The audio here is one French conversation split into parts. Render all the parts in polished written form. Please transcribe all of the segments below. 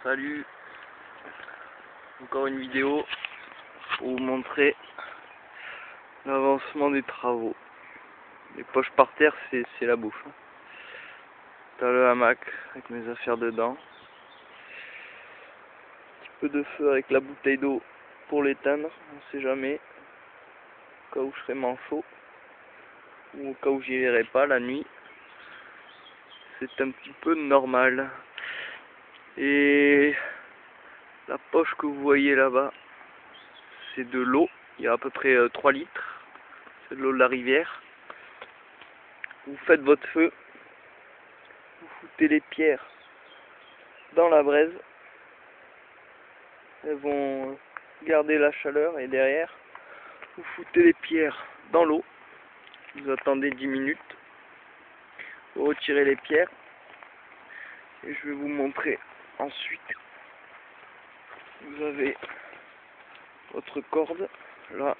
Salut, encore une vidéo pour vous montrer l'avancement des travaux. Les poches par terre, c'est la bouffe. T'as le hamac avec mes affaires dedans. Un petit peu de feu avec la bouteille d'eau pour l'éteindre, on sait jamais. Au cas où je serais manchot, ou au cas où j'y irai pas la nuit. C'est un petit peu normal. Et la poche que vous voyez là-bas, c'est de l'eau. Il y a à peu près 3 litres. C'est de l'eau de la rivière. Vous faites votre feu. Vous foutez les pierres dans la braise. Elles vont garder la chaleur et derrière, vous foutez les pierres dans l'eau. Vous attendez 10 minutes. Vous retirez les pierres. Et je vais vous montrer ensuite. Vous avez votre corde. Là,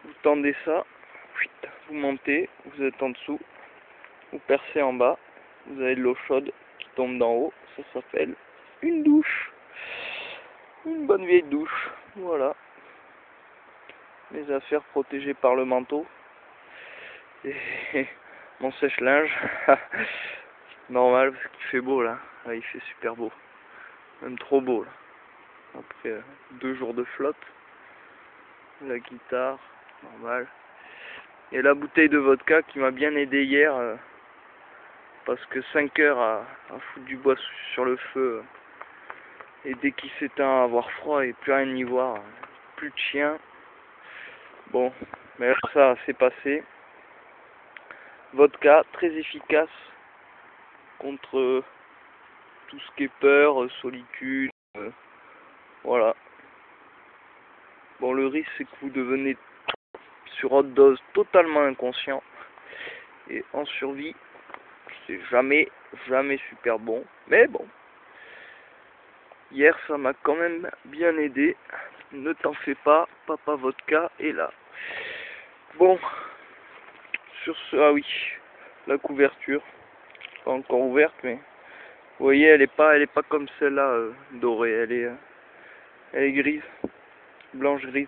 vous tendez ça. Vous montez. Vous êtes en dessous. Vous percez en bas. Vous avez de l'eau chaude qui tombe d'en haut. Ça s'appelle une douche. Une bonne vieille douche. Voilà. Mes affaires protégées par le manteau. Et mon sèche-linge. Normal parce qu'il fait beau là. Là. Il fait super beau. Même trop beau là. Après 2 jours de flotte. La guitare. Normal. Et la bouteille de vodka qui m'a bien aidé hier. Parce que 5 heures à foutre du bois sur le feu. Et dès qu'il s'éteint à avoir froid et plus rien y voir. Plus de chien. Bon. Mais là, ça c'est passé. Vodka très efficace contre tout ce qui est peur, solitude, voilà. Bon, le risque c'est que vous devenez sur haute dose totalement inconscient et en survie c'est jamais super bon, mais bon. Hier ça m'a quand même bien aidé. Ne t'en fais pas, papa vodka est là. Bon, sur ce, ah oui, la couverture, pas encore ouverte mais vous voyez, elle est pas comme celle-là dorée, elle est grise, blanche grise.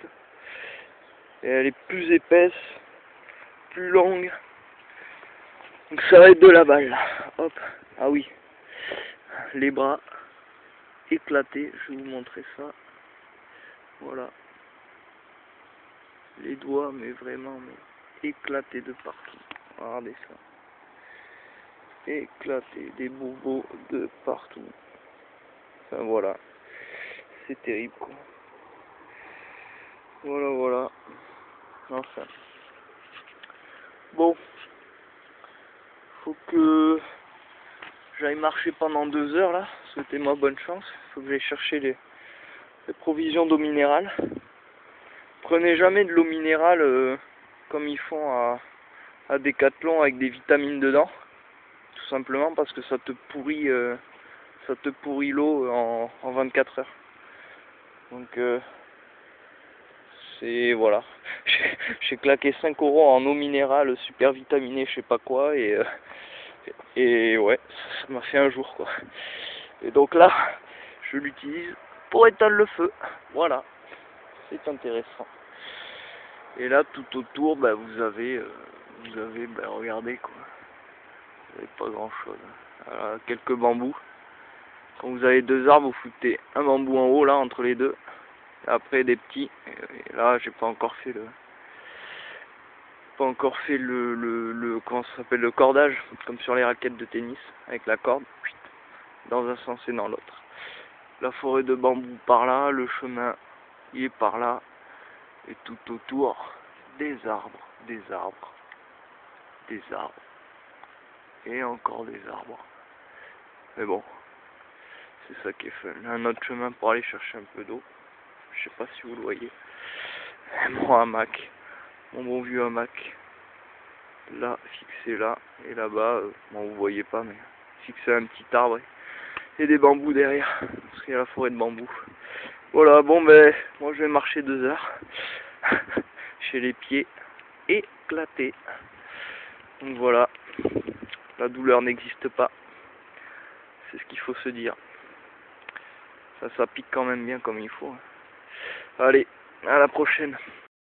Et elle est plus épaisse, plus longue. Donc ça va être de la balle. Hop, ah oui, les bras éclatés, je vais vous montrer ça. Voilà. Les doigts, mais vraiment, mais éclatés de partout. Regardez ça. Éclatés, des bobos de partout. Enfin voilà, c'est terrible quoi. Voilà. Enfin. Bon. Faut que j'aille marcher pendant 2 heures là. Souhaitez-moi bonne chance. Faut que j'aille chercher les provisions d'eau minérale. Prenez jamais de l'eau minérale comme ils font à Decathlon avec des vitamines dedans. Tout simplement parce que ça te pourrit l'eau en 24 heures. Donc c'est voilà. J'ai claqué 5 € en eau minérale super vitaminée, je sais pas quoi, et ouais, ça m'a fait un jour quoi. Et donc là, je l'utilise pour éteindre le feu. Voilà, c'est intéressant. Et là, tout autour, bah, vous avez bah, regardez quoi. Vous n'avez pas grand chose. Voilà, quelques bambous. Quand vous avez 2 arbres, vous foutez un bambou en haut là entre les deux. Et après des petits. Et là, j'ai pas encore fait le comment ça s'appelle, le cordage, comme sur les raquettes de tennis, avec la corde, dans un sens et dans l'autre. La forêt de bambou par là, le chemin il est par là, et tout autour, des arbres, et encore des arbres. Mais bon, c'est ça qui est fun. Un autre chemin pour aller chercher un peu d'eau. Je sais pas si vous le voyez. Mon hamac, mon bon vieux hamac. Là, fixé là, et là-bas, bon vous voyez pas, mais fixé à un petit arbre. Et des bambous derrière, parce qu'il y a la forêt de bambous. Voilà, bon ben, moi je vais marcher 2 heures. Chez les pieds éclatés. Donc voilà, la douleur n'existe pas. C'est ce qu'il faut se dire. Ça pique quand même bien comme il faut. Allez, à la prochaine.